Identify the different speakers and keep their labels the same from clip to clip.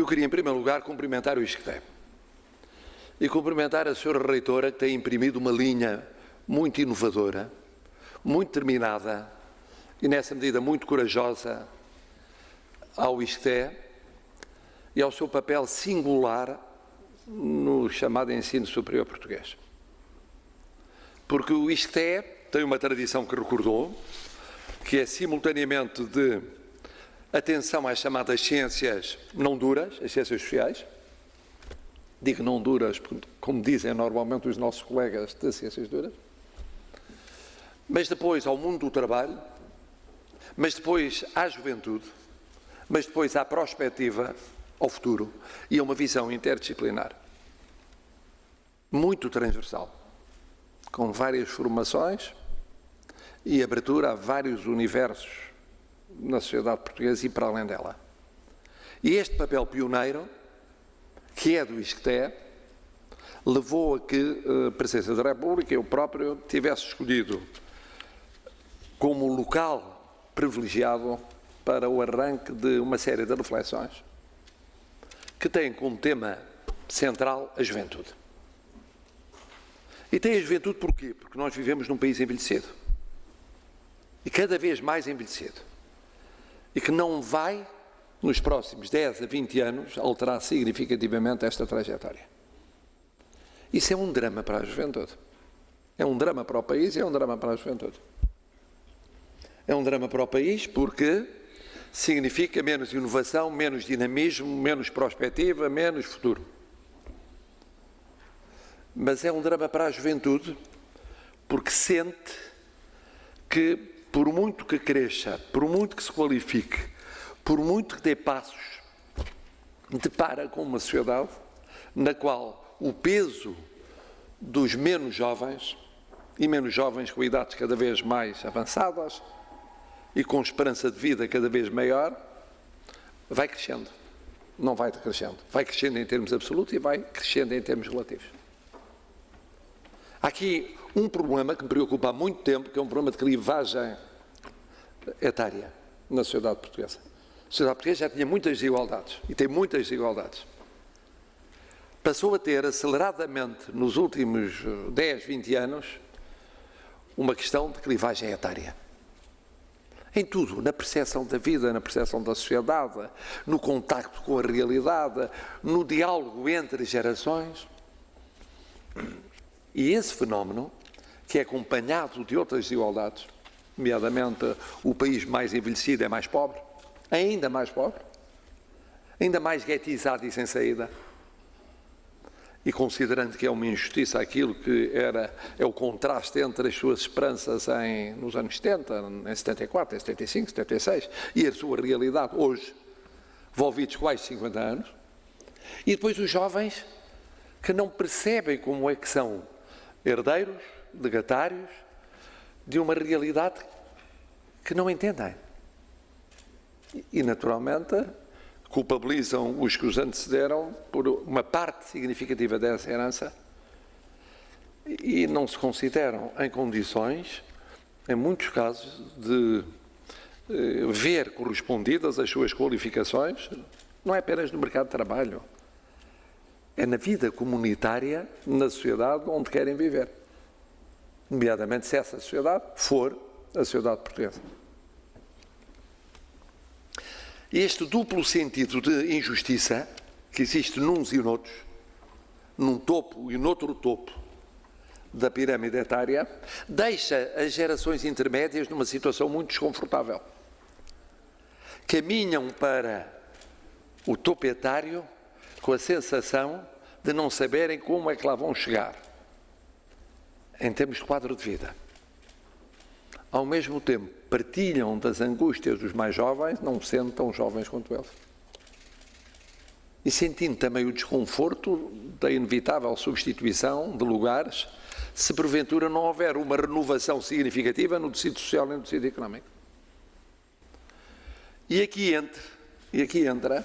Speaker 1: Eu queria, em primeiro lugar, cumprimentar o ISCTE e cumprimentar a senhora reitora, que tem imprimido uma linha muito inovadora, muito determinada e, nessa medida, muito corajosa ao ISCTE e ao seu papel singular no chamado ensino superior português. Porque o ISCTE tem uma tradição que recordou, que é simultaneamente de atenção às chamadas ciências não duras, as ciências sociais. Digo não duras, como dizem normalmente os nossos colegas de ciências duras. Mas depois ao mundo do trabalho, mas depois à juventude, mas depois à prospectiva, ao futuro e a uma visão interdisciplinar. Muito transversal, com várias formações e abertura a vários universos na sociedade portuguesa e para além dela. E este papel pioneiro, que é do ISCTE, levou a que a Presidência da República, eu próprio, tivesse escolhido como local privilegiado para o arranque de uma série de reflexões que têm como tema central a juventude. E tem a juventude porquê? Porque nós vivemos num país envelhecido. E cada vez mais envelhecido. E que não vai, nos próximos 10 a 20 anos, alterar significativamente esta trajetória. Isso é um drama para a juventude. É um drama para o país e é um drama para a juventude. É um drama para o país porque significa menos inovação, menos dinamismo, menos prospectiva, menos futuro. Mas é um drama para a juventude porque sente que, por muito que cresça, por muito que se qualifique, por muito que dê passos, depara com uma sociedade na qual o peso dos menos jovens, e menos jovens com idades cada vez mais avançadas e com esperança de vida cada vez maior, vai crescendo. Não vai decrescendo. Vai crescendo em termos absolutos e vai crescendo em termos relativos. Há aqui um problema que me preocupa há muito tempo, que é um problema de clivagem etária na sociedade portuguesa. A sociedade portuguesa já tinha muitas desigualdades e tem muitas desigualdades. Passou a ter aceleradamente nos últimos 10, 20 anos uma questão de clivagem etária. Em tudo, na percepção da vida, na percepção da sociedade, no contacto com a realidade, no diálogo entre gerações. E esse fenómeno, que é acompanhado de outras desigualdades, nomeadamente o país mais envelhecido é mais pobre, ainda mais guetizado e sem saída, e considerando que é uma injustiça aquilo que é o contraste entre as suas esperanças nos anos 70, em 74, em 75, 76, e a sua realidade hoje, envolvidos quase 50 anos, e depois os jovens que não percebem como é que são herdeiros, legatários, de uma realidade que não entendem. E naturalmente, culpabilizam os que os antecederam por uma parte significativa dessa herança e não se consideram em condições, em muitos casos, de ver correspondidas as suas qualificações, não é apenas no mercado de trabalho, é na vida comunitária, na sociedade onde querem viver. Nomeadamente, se essa sociedade for a sociedade portuguesa. Este duplo sentido de injustiça que existe nuns e noutros, num topo e noutro topo da pirâmide etária, deixa as gerações intermédias numa situação muito desconfortável. Caminham para o topo etário com a sensação de não saberem como é que lá vão chegar, em termos de quadro de vida. Ao mesmo tempo, partilham das angústias dos mais jovens, não sendo tão jovens quanto eles. E sentindo também o desconforto da inevitável substituição de lugares, se porventura não houver uma renovação significativa no tecido social e no tecido económico. E aqui entra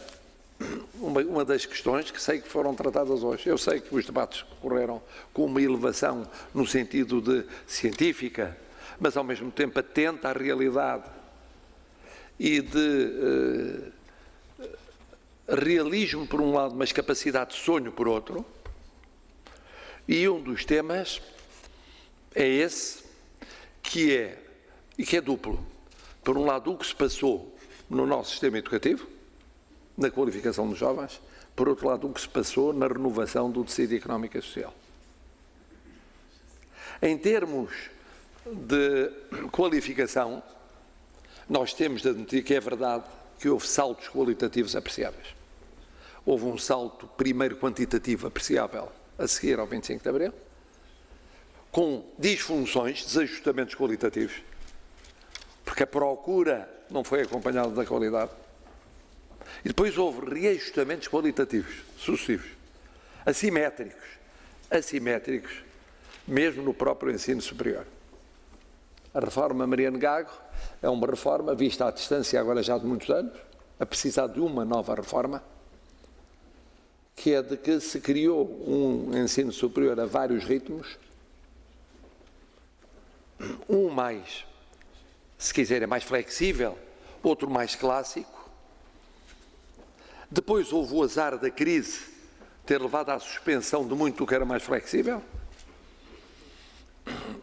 Speaker 1: uma das questões que sei que foram tratadas hoje. Eu sei que os debates correram com uma elevação no sentido de científica, mas ao mesmo tempo atenta à realidade e de realismo por um lado, mas capacidade de sonho por outro. E um dos temas é esse, que é duplo. Por um lado, o que se passou no nosso sistema educativo, na qualificação dos jovens, por outro lado, o que se passou na renovação do tecido económico e social. Em termos de qualificação, nós temos de admitir que é verdade que houve saltos qualitativos apreciáveis. Houve um salto primeiro quantitativo apreciável a seguir ao 25 de Abril, com disfunções, desajustamentos qualitativos, porque a procura não foi acompanhada da qualidade. E depois houve reajustamentos qualitativos sucessivos, assimétricos, mesmo no próprio ensino superior. A reforma Mariano Gago é uma reforma vista à distância agora já de muitos anos, a precisar de uma nova reforma, que é de que se criou um ensino superior a vários ritmos, um mais, se quiserem, mais flexível, outro mais clássico. Depois houve o azar da crise ter levado à suspensão de muito do que era mais flexível.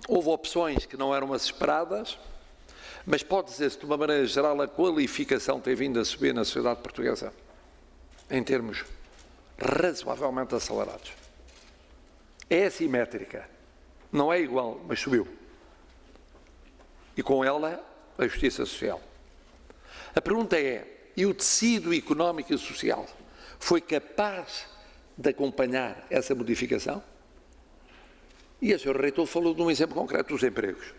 Speaker 1: Houve opções que não eram as esperadas, mas pode dizer-se, de uma maneira geral, a qualificação tem vindo a subir na sociedade portuguesa, em termos razoavelmente acelerados. É assimétrica, não é igual, mas subiu. E com ela, a justiça social. A pergunta é, e o tecido económico e social foi capaz de acompanhar essa modificação? E a Sr. Reitor falou de um exemplo concreto dos empregos.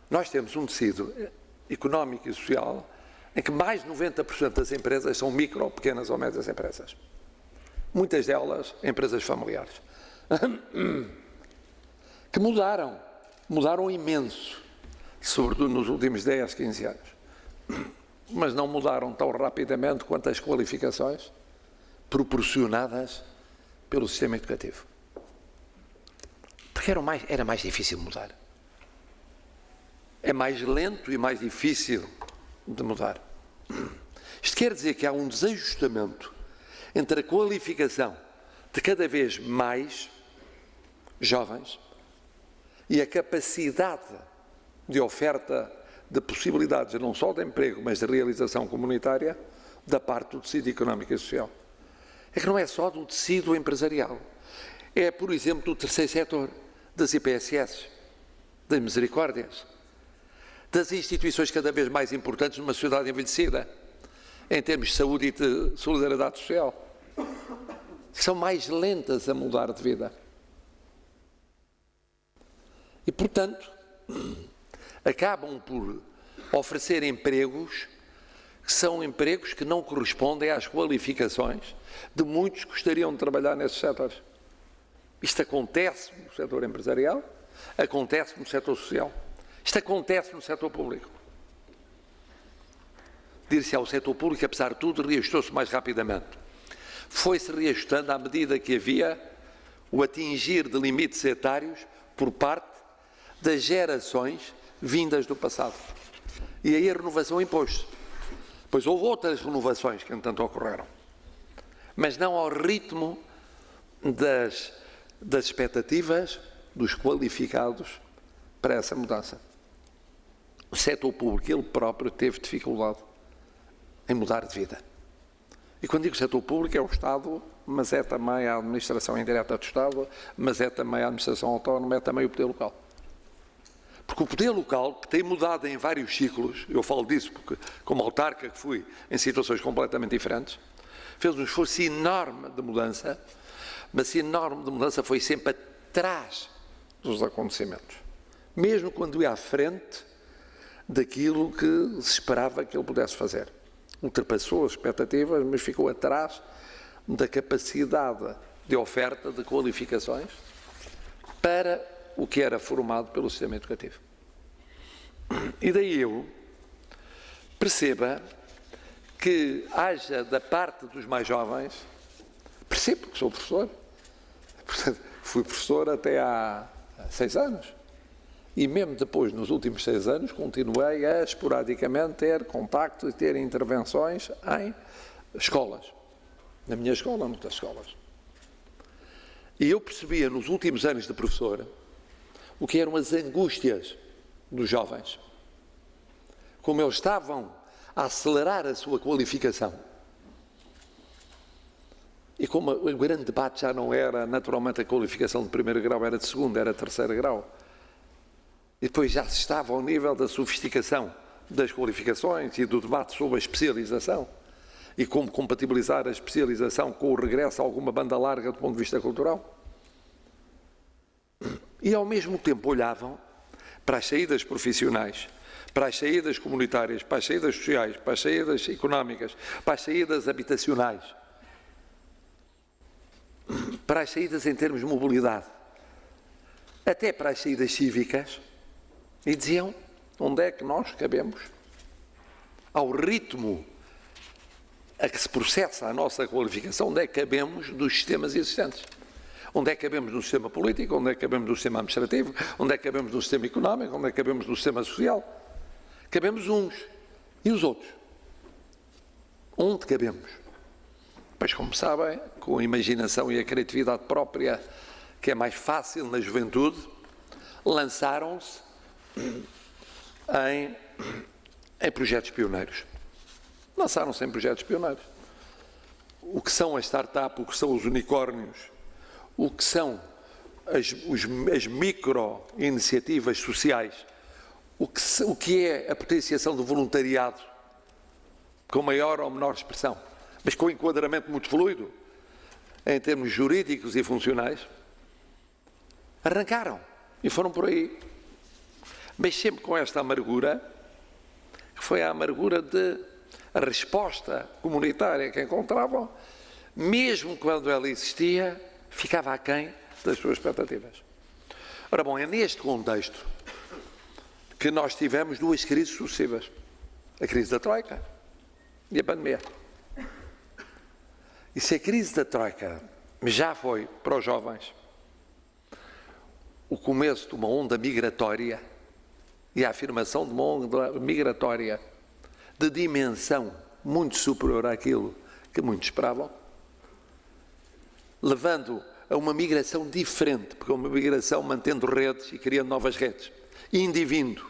Speaker 1: Nós temos um tecido económico e social em que mais de 90% das empresas são micro, pequenas ou médias empresas. Muitas delas empresas familiares. Que mudaram imenso, sobretudo nos últimos 10, 15 anos. Mas não mudaram tão rapidamente quanto as qualificações proporcionadas pelo sistema educativo. Porque era mais difícil mudar. É mais lento e mais difícil de mudar. Isto quer dizer que há um desajustamento entre a qualificação de cada vez mais jovens e a capacidade de oferta de possibilidades não só de emprego, mas de realização comunitária da parte do tecido económico e social. É que não é só do tecido empresarial. É, por exemplo, do terceiro setor, das IPSS, das misericórdias, das instituições cada vez mais importantes numa sociedade envelhecida, em termos de saúde e de solidariedade social. São mais lentas a mudar de vida. E, portanto, acabam por oferecer empregos que são empregos que não correspondem às qualificações de muitos que gostariam de trabalhar nesses setores. Isto acontece no setor empresarial, acontece no setor social, isto acontece no setor público. Dir-se ao setor público, apesar de tudo, reajustou-se mais rapidamente. Foi-se reajustando à medida que havia o atingir de limites etários por parte das gerações vindas do passado. E aí a renovação impôs-se. Pois houve outras renovações que, entanto, ocorreram. Mas não ao ritmo das expectativas dos qualificados para essa mudança. O setor público, ele próprio, teve dificuldade em mudar de vida. E quando digo setor público, é o Estado, mas é também a administração indireta do Estado, mas é também a administração autónoma, é também o poder local. Porque o poder local, que tem mudado em vários ciclos, eu falo disso porque, como autarca que fui, em situações completamente diferentes, fez um esforço enorme de mudança, mas esse enorme de mudança foi sempre atrás dos acontecimentos. Mesmo quando ia à frente daquilo que se esperava que ele pudesse fazer. Ultrapassou as expectativas, mas ficou atrás da capacidade de oferta de qualificações para o que era formado pelo sistema educativo. E daí eu perceba que haja da parte dos mais jovens, percebo que sou professor, fui professor até há 6 anos, e mesmo depois, nos últimos 6 anos, continuei a esporadicamente ter contacto e ter intervenções em escolas. Na minha escola, muitas escolas. E eu percebia nos últimos anos de professor o que eram as angústias dos jovens. Como eles estavam a acelerar a sua qualificação. E como o grande debate já não era naturalmente a qualificação de primeiro grau, era de segundo, era de terceiro grau. E depois já se estava ao nível da sofisticação das qualificações e do debate sobre a especialização e como compatibilizar a especialização com o regresso a alguma banda larga do ponto de vista cultural. E ao mesmo tempo olhavam para as saídas profissionais, para as saídas comunitárias, para as saídas sociais, para as saídas económicas, para as saídas habitacionais, para as saídas em termos de mobilidade, até para as saídas cívicas, e diziam: onde é que nós cabemos? Ao ritmo a que se processa a nossa qualificação, onde é que cabemos dos sistemas existentes? Onde é que cabemos no sistema político? Onde é que cabemos no sistema administrativo? Onde é que cabemos no sistema económico? Onde é que cabemos no sistema social? Cabemos uns. E os outros? Onde cabemos? Pois, como sabem, com a imaginação e a criatividade própria, que é mais fácil na juventude, lançaram-se em projetos pioneiros. Lançaram-se em projetos pioneiros. O que são as startups, o que são os unicórnios, o que são as micro-iniciativas sociais, o que é a potenciação do voluntariado, com maior ou menor expressão, mas com enquadramento muito fluido, em termos jurídicos e funcionais, arrancaram e foram por aí. Mas sempre com esta amargura, que foi a amargura de a resposta comunitária que encontravam, mesmo quando ela existia, ficava aquém das suas expectativas. Ora bom, é neste contexto que nós tivemos duas crises sucessivas. A crise da Troika e a pandemia. E se a crise da Troika já foi para os jovens o começo de uma onda migratória e a afirmação de uma onda migratória de dimensão muito superior àquilo que muitos esperavam, levando a uma migração diferente, porque é uma migração mantendo redes e criando novas redes, indivíduo,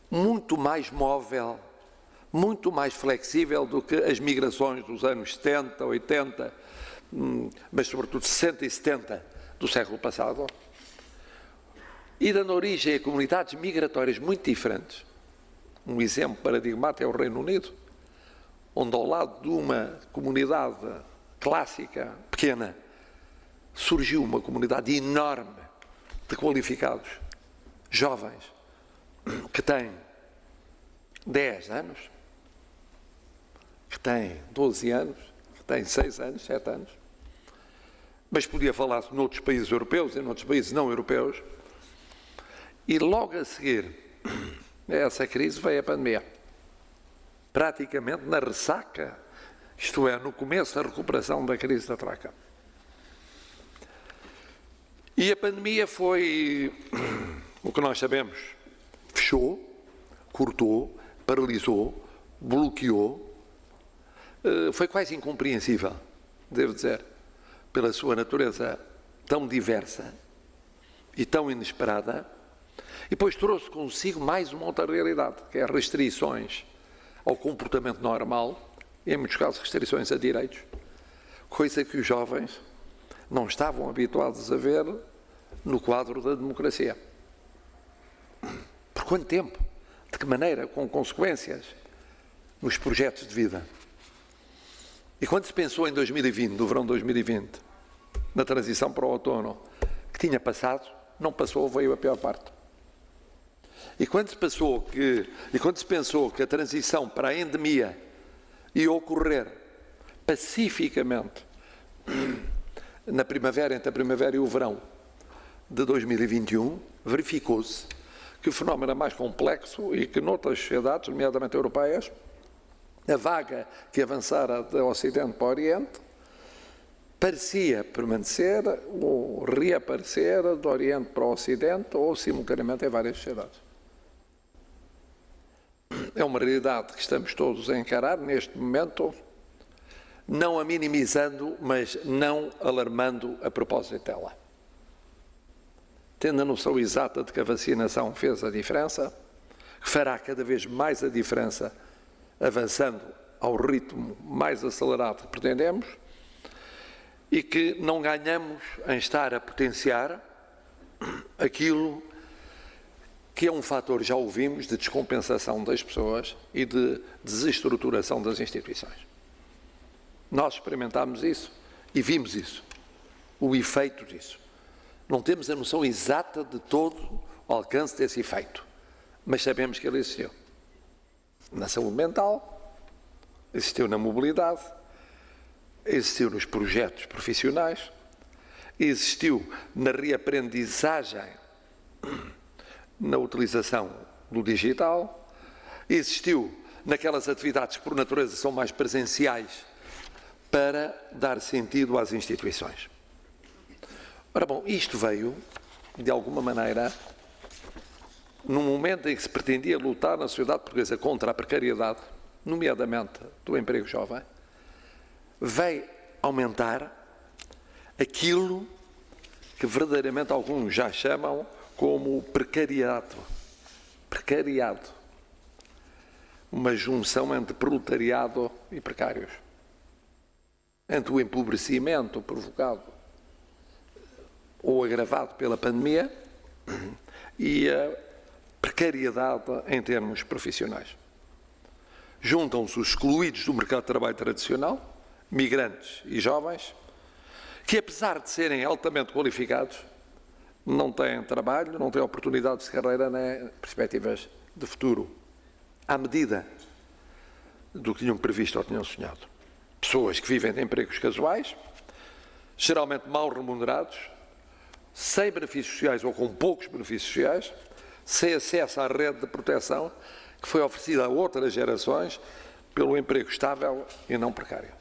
Speaker 1: muito mais móvel, muito mais flexível do que as migrações dos anos 70, 80, mas sobretudo 60 e 70 do século passado, e dando origem a comunidades migratórias muito diferentes. Um exemplo paradigmático é o Reino Unido, onde ao lado de uma comunidade clássica, pequena, surgiu uma comunidade enorme de qualificados, jovens, que têm 10 anos, que têm 12 anos, que têm 6 anos, 7 anos, mas podia falar-se noutros países europeus e noutros países não europeus, e logo a seguir a essa crise veio a pandemia. Praticamente na ressaca, isto é, no começo da recuperação da crise da Troika. E a pandemia foi o que nós sabemos: fechou, cortou, paralisou, bloqueou. Foi quase incompreensível, devo dizer, pela sua natureza tão diversa e tão inesperada. E depois trouxe consigo mais uma outra realidade, que é restrições ao comportamento normal, e em muitos casos restrições a direitos, coisa que os jovens não estavam habituados a ver no quadro da democracia. Por quanto tempo? De que maneira? Com consequências nos projetos de vida. E quando se pensou em 2020, no verão de 2020, na transição para o outono, que tinha passado, não passou, veio a pior parte. E quando se pensou que a transição para a endemia ia ocorrer pacificamente na primavera, entre a primavera e o verão de 2021, verificou-se que o fenómeno era mais complexo e que noutras sociedades, nomeadamente europeias, a vaga que avançara do Ocidente para o Oriente parecia permanecer ou reaparecer do Oriente para o Ocidente ou simultaneamente em várias sociedades. é uma realidade que estamos todos a encarar neste momento, não a minimizando, mas não alarmando a propósito dela. Tendo a noção exata de que a vacinação fez a diferença, que fará cada vez mais a diferença, avançando ao ritmo mais acelerado que pretendemos, e que não ganhamos em estar a potenciar aquilo que é um fator, já ouvimos, de descompensação das pessoas e de desestruturação das instituições. Nós experimentámos isso e vimos isso, o efeito disso. Não temos a noção exata de todo o alcance desse efeito, mas sabemos que ele existiu. Na saúde mental, existiu na mobilidade, existiu nos projetos profissionais, existiu na reaprendizagem, na utilização do digital, existiu naquelas atividades que por natureza são mais presenciais para dar sentido às instituições. Ora bom, isto veio, de alguma maneira, num momento em que se pretendia lutar na sociedade portuguesa contra a precariedade, nomeadamente do emprego jovem, veio aumentar aquilo que verdadeiramente alguns já chamam como precariado. Precariado. Uma junção entre proletariado e precários. Entre o empobrecimento provocado ou agravado pela pandemia e a precariedade em termos profissionais. Juntam-se os excluídos do mercado de trabalho tradicional, migrantes e jovens, que apesar de serem altamente qualificados, não têm trabalho, não têm oportunidades de carreira nem perspectivas de futuro, à medida do que tinham previsto ou tinham sonhado. Pessoas que vivem de empregos casuais, geralmente mal remunerados, sem benefícios sociais ou com poucos benefícios sociais, sem acesso à rede de proteção que foi oferecida a outras gerações pelo emprego estável e não precário.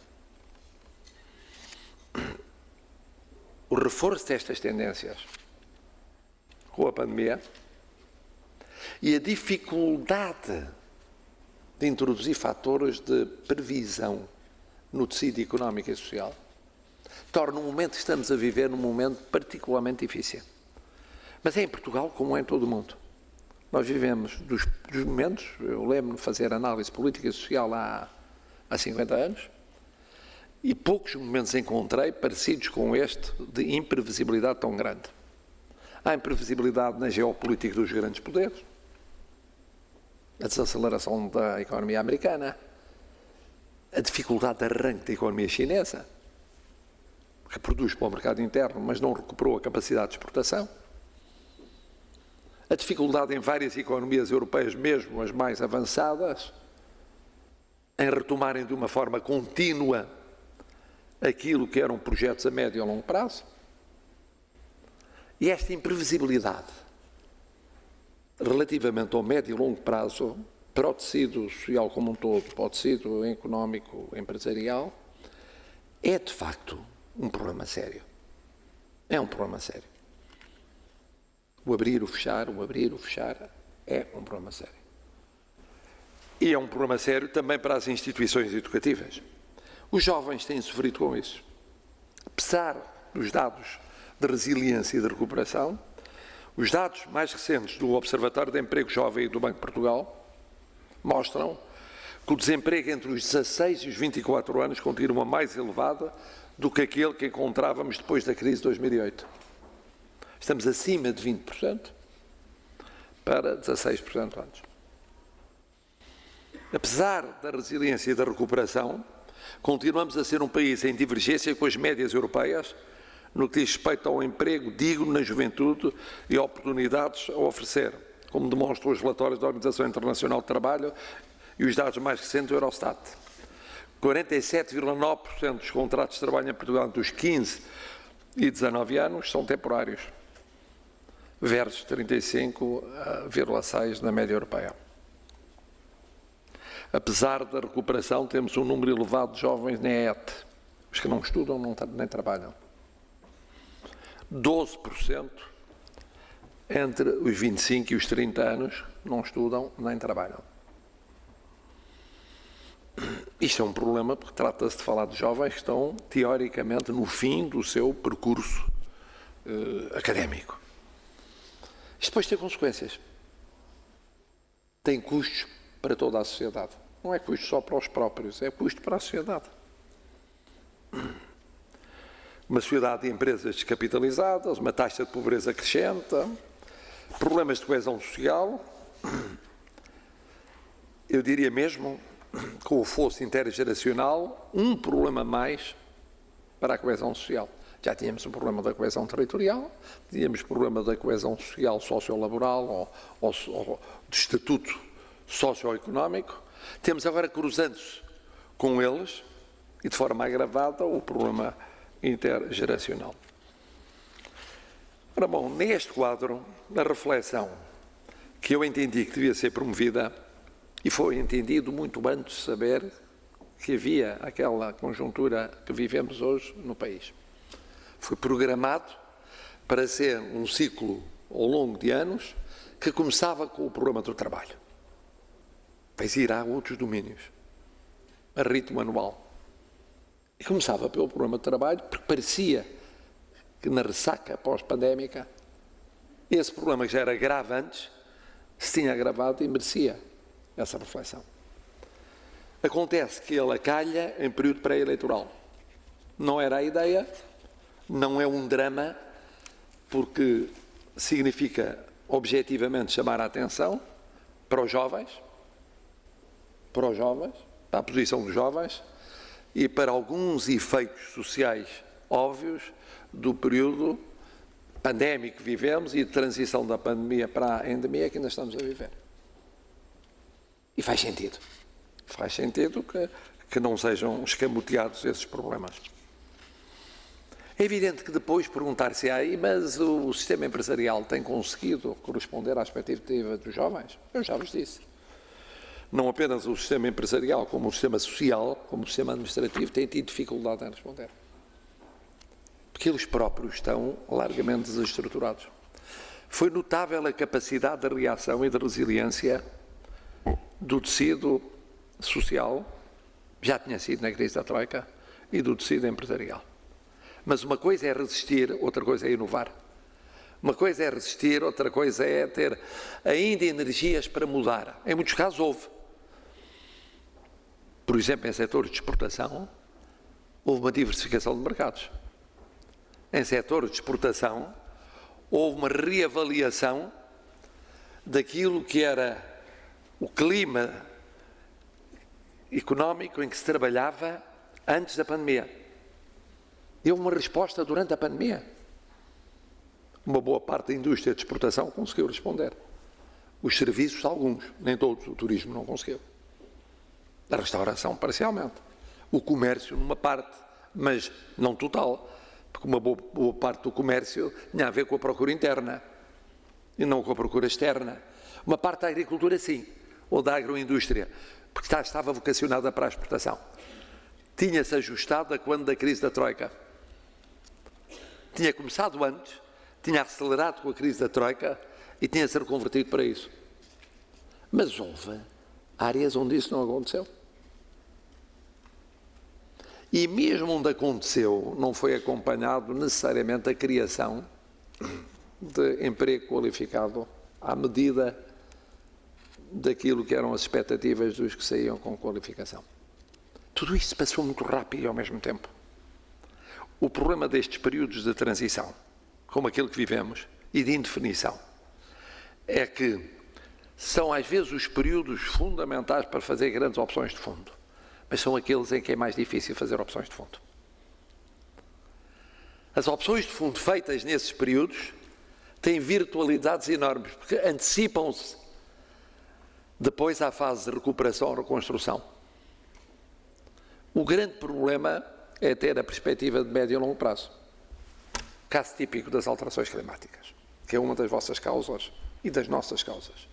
Speaker 1: O reforço destas tendências com a pandemia e a dificuldade de introduzir fatores de previsão no tecido económico e social torna o momento que estamos a viver num momento particularmente difícil. Mas é em Portugal como é em todo o mundo. Nós vivemos dos momentos, eu lembro-me de fazer análise política e social há 50 anos, e poucos momentos encontrei parecidos com este de imprevisibilidade tão grande. Há imprevisibilidade na geopolítica dos grandes poderes, a desaceleração da economia americana, a dificuldade de arranque da economia chinesa, que produz para o mercado interno, mas não recuperou a capacidade de exportação, a dificuldade em várias economias europeias, mesmo as mais avançadas, em retomarem de uma forma contínua aquilo que eram projetos a médio e a longo prazo. E esta imprevisibilidade relativamente ao médio e longo prazo, para o tecido social como um todo, para o tecido económico, empresarial, é de facto um problema sério. É um problema sério. O abrir, o fechar é um problema sério. E é um problema sério também para as instituições educativas. Os jovens têm sofrido com isso. Apesar dos dados de resiliência e de recuperação, os dados mais recentes do Observatório de Emprego Jovem e do Banco de Portugal mostram que o desemprego entre os 16 e os 24 anos continua mais elevado do que aquele que encontrávamos depois da crise de 2008. Estamos acima de 20% para 16% antes. Apesar da resiliência e da recuperação, continuamos a ser um país em divergência com as médias europeias no que diz respeito ao emprego digno na juventude e oportunidades a oferecer, como demonstram os relatórios da Organização Internacional de Trabalho e os dados mais recentes do Eurostat. 47,9% dos contratos de trabalho em Portugal entre os 15 e 19 anos são temporários, versus 35,6% na média europeia. Apesar da recuperação, temos um número elevado de jovens na EET, os que não estudam nem trabalham. 12% entre os 25 e os 30 anos não estudam nem trabalham. isto é um problema porque trata-se de falar de jovens que estão, teoricamente, no fim do seu percurso académico. Isto depois tem consequências. Tem custos para toda a sociedade. Não é custo só para os próprios, é custo para a sociedade. Uma sociedade de empresas descapitalizadas, uma taxa de pobreza crescente, problemas de coesão social. Eu diria mesmo, com o fosso intergeracional, um problema mais para a coesão social. Já tínhamos o problema da coesão territorial, tínhamos o problema da coesão social, sociolaboral ou do estatuto socioeconómico. Temos agora, cruzando-se com eles, e de forma agravada, o problema intergeracional. Ora bom, neste quadro, a reflexão que eu entendi que devia ser promovida, e foi entendido muito antes de saber que havia aquela conjuntura que vivemos hoje no país. Foi programado para ser um ciclo ao longo de anos que começava com o problema do trabalho. Depois irá a outros domínios, a ritmo anual. E começava pelo problema do trabalho, porque parecia que na ressaca pós-pandémica, esse problema que já era grave antes, se tinha agravado e merecia essa reflexão. Acontece que ele acalha em período pré-eleitoral. Não era a ideia, não é um drama, porque significa objetivamente chamar a atenção para os jovens, para a posição dos jovens e para alguns efeitos sociais óbvios do período pandémico que vivemos e de transição da pandemia para a endemia que ainda estamos a viver. E faz sentido. Faz sentido que não sejam escamoteados esses problemas. É evidente que depois perguntar-se-á, mas o sistema empresarial tem conseguido corresponder à expectativa dos jovens? Eu já vos disse. Não apenas o sistema empresarial, como o sistema social, como o sistema administrativo, têm tido dificuldade em responder. Porque eles próprios estão largamente desestruturados. Foi notável a capacidade de reação e de resiliência do tecido social, já tinha sido na crise da Troika, e do tecido empresarial. Mas uma coisa é resistir, outra coisa é inovar. Uma coisa é resistir, outra coisa é ter ainda energias para mudar. Em muitos casos houve. Por exemplo, em setores de exportação, houve uma diversificação de mercados. Em setores de exportação, houve uma reavaliação daquilo que era o clima económico em que se trabalhava antes da pandemia. E houve uma resposta durante a pandemia. Uma boa parte da indústria de exportação conseguiu responder. Os serviços, alguns, nem todos, o turismo não conseguiu. A restauração, parcialmente. O comércio, numa parte, mas não total, porque uma boa parte do comércio tinha a ver com a procura interna e não com a procura externa. Uma parte da agricultura, sim, ou da agroindústria, porque estava vocacionada para a exportação. Tinha-se ajustado a quando da crise da Troika. Tinha começado antes, tinha acelerado com a crise da Troika e tinha-se reconvertido para isso. Mas houve áreas onde isso não aconteceu. E mesmo onde aconteceu, não foi acompanhado necessariamente a criação de emprego qualificado à medida daquilo que eram as expectativas dos que saíam com qualificação. Tudo isto se passou muito rápido e ao mesmo tempo. O problema destes períodos de transição, como aquele que vivemos, e de indefinição, é que são às vezes os períodos fundamentais para fazer grandes opções de fundo, mas são aqueles em que é mais difícil fazer opções de fundo. As opções de fundo feitas nesses períodos têm virtualidades enormes, porque antecipam-se depois à fase de recuperação ou reconstrução. O grande problema é ter a perspectiva de médio e longo prazo. Caso típico das alterações climáticas, que é uma das vossas causas e das nossas causas.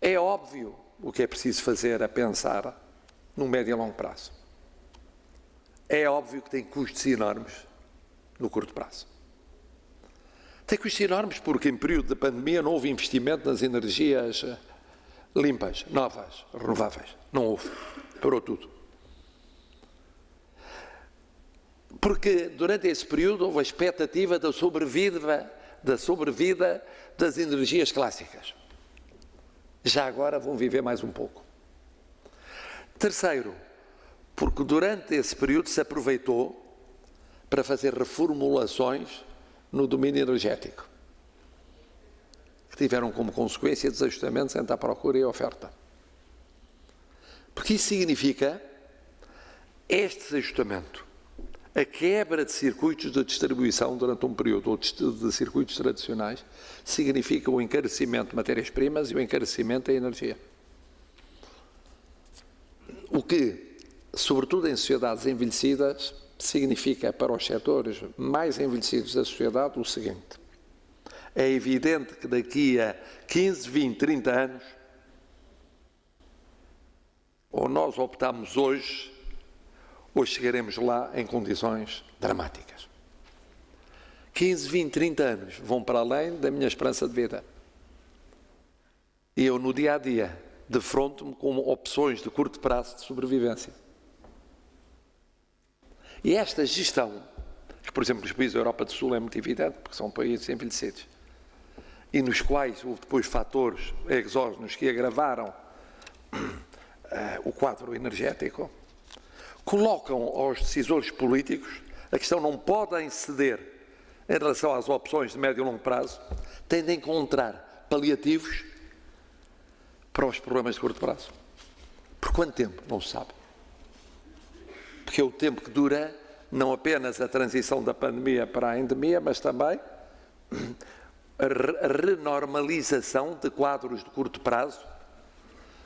Speaker 1: É óbvio o que é preciso fazer a pensar no médio e longo prazo. É óbvio que tem custos enormes no curto prazo. Tem custos enormes porque em período de pandemia não houve investimento nas energias limpas, novas, renováveis. Não houve. Parou tudo. Porque durante esse período houve a expectativa da sobrevida das energias clássicas. Já agora vão viver mais um pouco. Terceiro, porque durante esse período se aproveitou para fazer reformulações no domínio energético, que tiveram como consequência desajustamentos entre a procura e a oferta. Porque isso significa este desajustamento, a quebra de circuitos de distribuição durante um período, ou de circuitos tradicionais, significa o encarecimento de matérias-primas e o encarecimento da energia. O que, sobretudo em sociedades envelhecidas, significa para os setores mais envelhecidos da sociedade o seguinte: é evidente que daqui a 15, 20, 30 anos, ou nós optamos hoje, ou chegaremos lá em condições dramáticas. 15, 20, 30 anos vão para além da minha esperança de vida. E eu, no dia a dia, defronto-me com opções de curto prazo de sobrevivência. E esta gestão, que por exemplo nos países da Europa do Sul é muito evidente, porque são países envelhecidos, e nos quais houve depois fatores exógenos que agravaram o quadro energético, colocam aos decisores políticos a questão: não podem ceder em relação às opções de médio e longo prazo, têm de encontrar paliativos para os problemas de curto prazo. Por quanto tempo? Não se sabe. Porque é o tempo que dura não apenas a transição da pandemia para a endemia, mas também a renormalização de quadros de curto prazo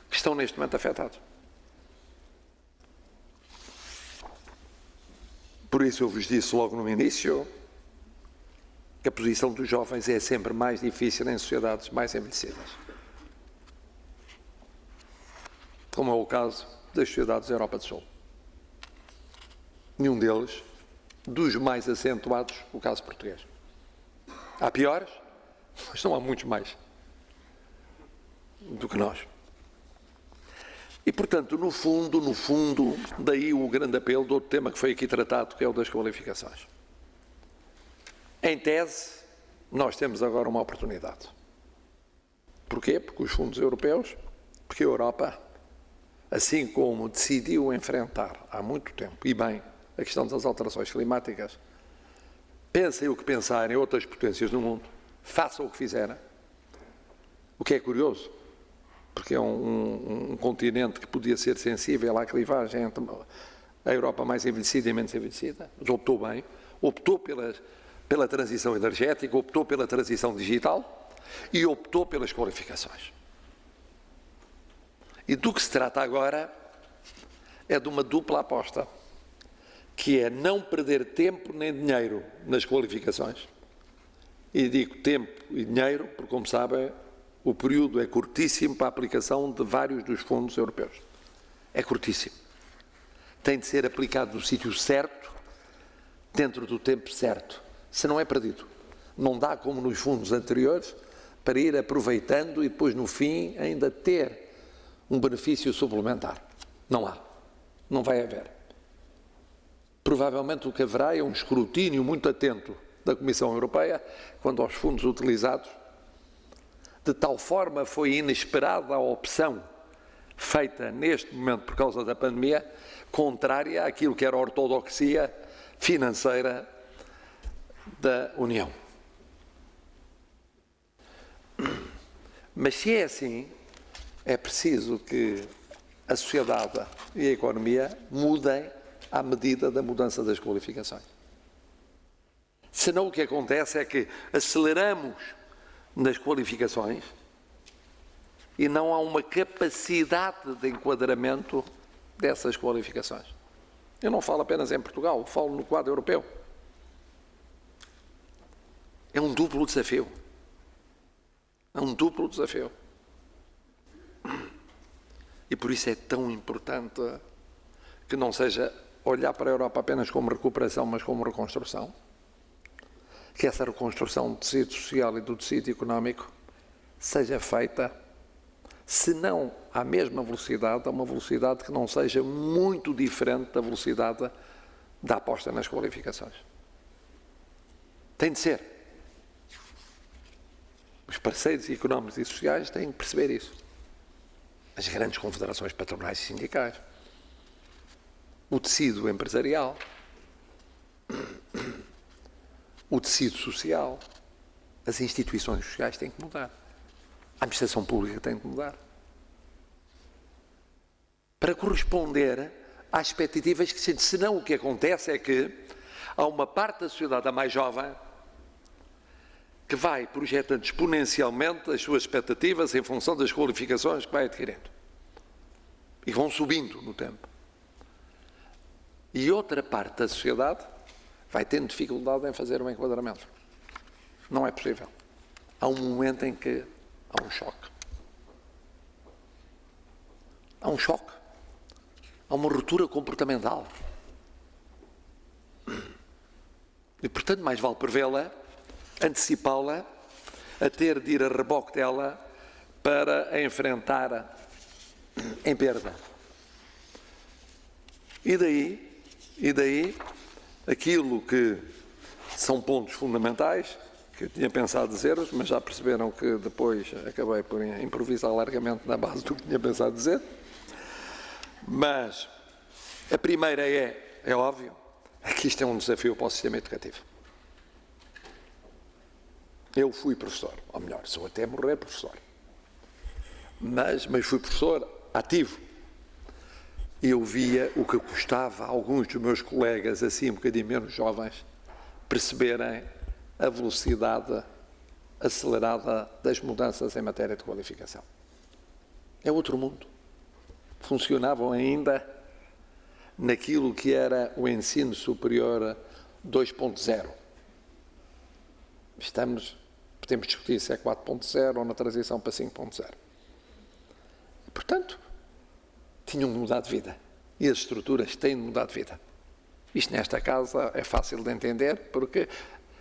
Speaker 1: que estão neste momento afetados. Por isso eu vos disse logo no início que a posição dos jovens é sempre mais difícil em sociedades mais envelhecidas, como é o caso das sociedades da Europa do Sul. Nenhum deles, dos mais acentuados, o caso português. Há piores, mas não há muitos mais do que nós. E, portanto, no fundo, daí o grande apelo do outro tema que foi aqui tratado, que é o das qualificações. Em tese, nós temos agora uma oportunidade. Porquê? Porque os fundos europeus, porque a Europa, assim como decidiu enfrentar há muito tempo, e bem, a questão das alterações climáticas, pensem o que pensarem outras potências do mundo, façam o que fizerem. O que é curioso, porque é um continente que podia ser sensível à clivagem entre a Europa mais envelhecida e menos envelhecida, mas optou bem, optou pela transição energética, optou pela transição digital e optou pelas qualificações. E do que se trata agora é de uma dupla aposta, que é não perder tempo nem dinheiro nas qualificações. E digo tempo e dinheiro, porque, como sabem, o período é curtíssimo para a aplicação de vários dos fundos europeus. É curtíssimo. Tem de ser aplicado no sítio certo, dentro do tempo certo. Se não é perdido. Não dá como nos fundos anteriores, para ir aproveitando e depois, no fim, ainda ter um benefício suplementar. Não há. Não vai haver. Provavelmente o que haverá é um escrutínio muito atento da Comissão Europeia quando aos fundos utilizados. De tal forma foi inesperada a opção feita neste momento por causa da pandemia, contrária àquilo que era a ortodoxia financeira da União. Mas se é assim, é preciso que a sociedade e a economia mudem à medida da mudança das qualificações. Senão o que acontece é que aceleramos nas qualificações e não há uma capacidade de enquadramento dessas qualificações. Eu não falo apenas em Portugal, falo no quadro europeu. É um duplo desafio. É um duplo desafio. E por isso é tão importante que não seja olhar para a Europa apenas como recuperação, mas como reconstrução. Que essa reconstrução do tecido social e do tecido económico seja feita se não à mesma velocidade, a uma velocidade que não seja muito diferente da velocidade da aposta nas qualificações. Tem de ser. Os parceiros económicos e sociais têm de perceber isso. As grandes confederações patronais e sindicais, o tecido empresarial, o tecido social, as instituições sociais têm que mudar. A administração pública tem que mudar. Para corresponder às expectativas que, senão o que acontece é que há uma parte da sociedade, a mais jovem, que vai projetando exponencialmente as suas expectativas em função das qualificações que vai adquirindo. E vão subindo no tempo. E outra parte da sociedade vai tendo dificuldade em fazer um enquadramento. Não é possível. Há um momento em que há um choque. Há um choque. Há uma ruptura comportamental. E, portanto, mais vale prevê-la, antecipá-la, a ter de ir a reboque dela para a enfrentar em perda. E daí, aquilo que são pontos fundamentais, que eu tinha pensado dizer-vos, mas já perceberam que depois acabei por improvisar largamente na base do que tinha pensado dizer. Mas a primeira é óbvio, que isto é um desafio para o sistema educativo. Eu fui professor, ou melhor, sou até morrer professor. Mas fui professor ativo. Eu via o que custava a alguns dos meus colegas, assim um bocadinho menos jovens, perceberem a velocidade acelerada das mudanças em matéria de qualificação. É outro mundo. Funcionavam ainda naquilo que era o ensino superior 2.0. Podemos discutir se é 4.0 ou na transição para 5.0. Portanto, tinham de mudar de vida. E as estruturas têm de mudar de vida. Isto nesta casa é fácil de entender porque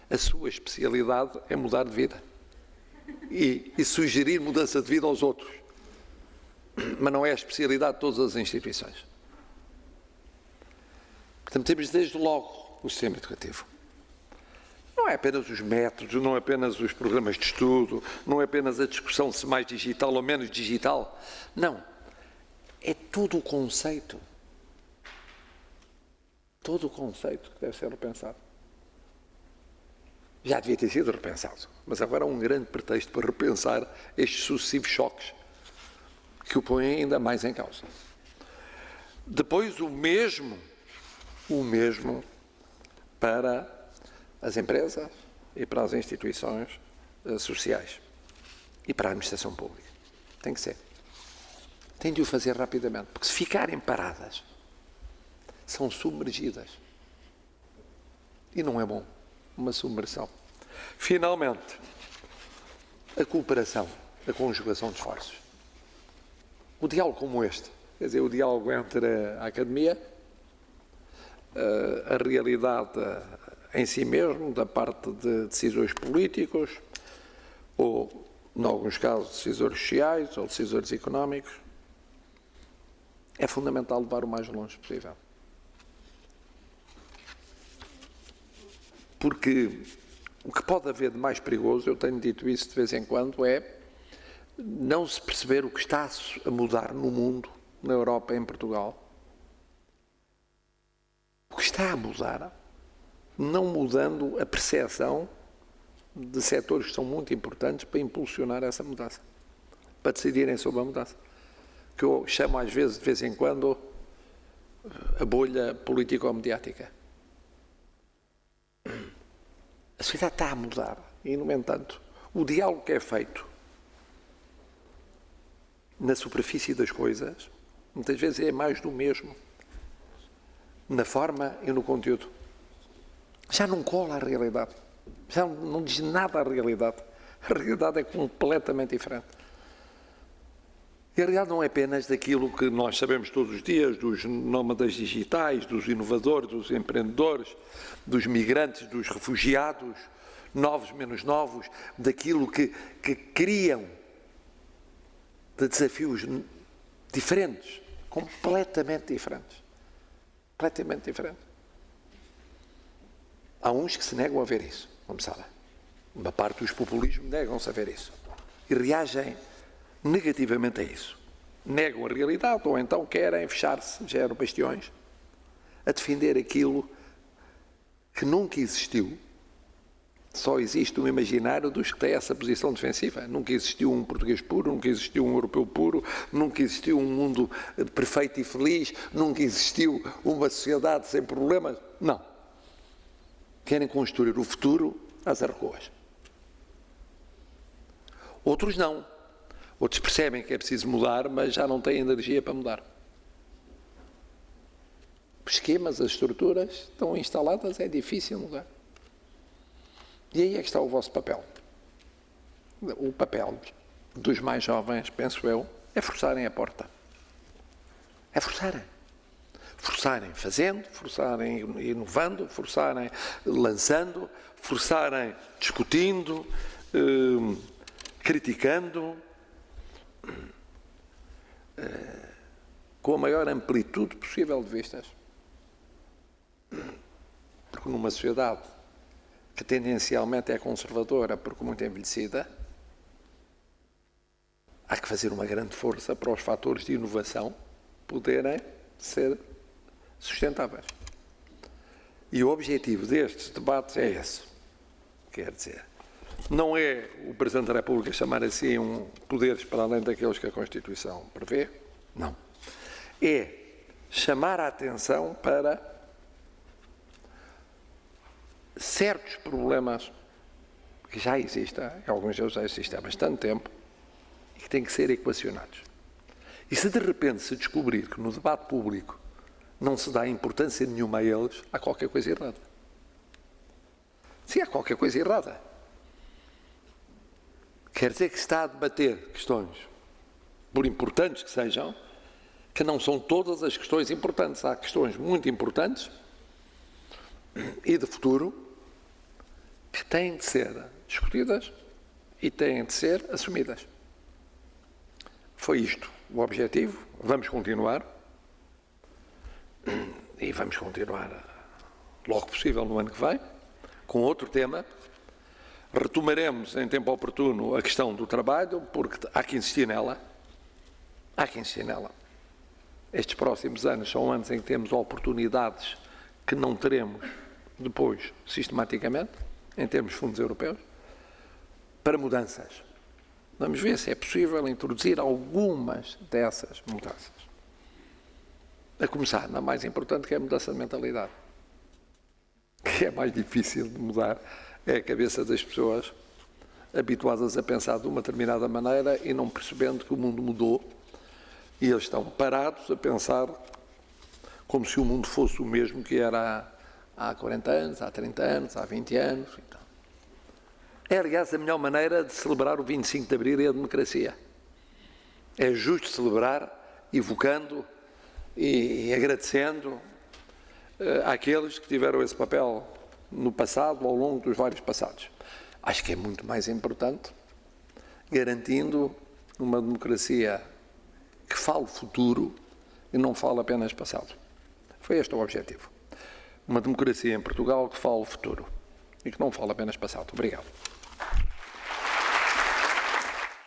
Speaker 1: a sua especialidade é mudar de vida. E sugerir mudança de vida aos outros. Mas não é a especialidade de todas as instituições. Portanto, temos desde logo o sistema educativo. Não é apenas os métodos, não é apenas os programas de estudo, não é apenas a discussão se mais digital ou menos digital. Não. É todo o conceito. Todo o conceito que deve ser repensado. Já devia ter sido repensado, mas agora há um grande pretexto para repensar estes sucessivos choques que o põem ainda mais em causa. Depois o mesmo para as empresas e para as instituições sociais e para a administração pública. Tem que ser. Tem de o fazer rapidamente, porque se ficarem paradas, são submergidas. E não é bom uma submersão. Finalmente, a cooperação, a conjugação de esforços. O diálogo como este, quer dizer, o diálogo entre a academia, a realidade em si mesmo, da parte de decisores políticos, ou, em alguns casos, decisores sociais ou decisores económicos, é fundamental levar o mais longe possível. Porque o que pode haver de mais perigoso, eu tenho dito isso de vez em quando, é não se perceber o que está a mudar no mundo, na Europa e em Portugal. O que está a mudar, não mudando a percepção de setores que são muito importantes para impulsionar essa mudança, para decidirem sobre a mudança. Que eu chamo às vezes, de vez em quando, a bolha político-mediática. A sociedade está a mudar e, no entanto, o diálogo que é feito na superfície das coisas, muitas vezes é mais do mesmo, na forma e no conteúdo. Já não cola a realidade, já não diz nada à realidade. A realidade é completamente diferente. E a realidade não é apenas daquilo que nós sabemos todos os dias, dos nómadas digitais, dos inovadores, dos empreendedores, dos migrantes, dos refugiados, novos, menos novos, daquilo que criam de desafios diferentes, completamente diferentes. Completamente diferentes. Há uns que se negam a ver isso, como sabem. Uma parte dos populismos negam-se a ver isso. E reagem negativamente a isso. Negam a realidade ou então querem fechar-se, geram bastiões, a defender aquilo que nunca existiu. Só existe um imaginário dos que têm essa posição defensiva. Nunca existiu um português puro, nunca existiu um europeu puro, nunca existiu um mundo perfeito e feliz, nunca existiu uma sociedade sem problemas. Não. Querem construir o futuro às arcoas. Outros não. Outros percebem que é preciso mudar, mas já não têm energia para mudar. Os esquemas, as estruturas estão instaladas, é difícil mudar. E aí é que está o vosso papel. O papel dos mais jovens, penso eu, é forçarem a porta. É forçarem. Forçarem fazendo, forçarem inovando, forçarem lançando, forçarem discutindo, criticando, com a maior amplitude possível de vistas. Porque numa sociedade que tendencialmente é conservadora porque muito envelhecida, há que fazer uma grande força para os fatores de inovação poderem ser sustentáveis. E o objetivo destes debates é esse. Quer dizer, não é o Presidente da República chamar assim poderes para além daqueles que a Constituição prevê, não. É chamar a atenção para certos problemas que já existem, alguns deles já existem há bastante tempo, e que têm que ser equacionados. E se de repente se descobrir que no debate público não se dá importância nenhuma a eles, há qualquer coisa errada. Sim, há qualquer coisa errada. Quer dizer que se está a debater questões, por importantes que sejam, que não são todas as questões importantes. Há questões muito importantes e de futuro que têm de ser discutidas e têm de ser assumidas. Foi isto o objetivo. Vamos continuar. E vamos continuar logo possível no ano que vem, com outro tema. Retomaremos em tempo oportuno a questão do trabalho, porque há que insistir nela. Há que insistir nela. Estes próximos anos são anos em que temos oportunidades que não teremos depois, sistematicamente, em termos de fundos europeus, para mudanças. Vamos ver se é possível introduzir algumas dessas mudanças. A começar na mais importante, que é a mudança de mentalidade. Que é mais difícil de mudar, é a cabeça das pessoas habituadas a pensar de uma determinada maneira e não percebendo que o mundo mudou e eles estão parados a pensar como se o mundo fosse o mesmo que era há 40 anos, há 30 anos, há 20 anos. Então. É, aliás, a melhor maneira de celebrar o 25 de Abril e a democracia. É justo celebrar evocando e agradecendo àqueles que tiveram esse papel no passado, ao longo dos vários passados. Acho que é muito mais importante, garantindo uma democracia que fale futuro e não fale apenas passado. Foi este o objetivo. Uma democracia em Portugal que fale futuro e que não fale apenas passado. Obrigado.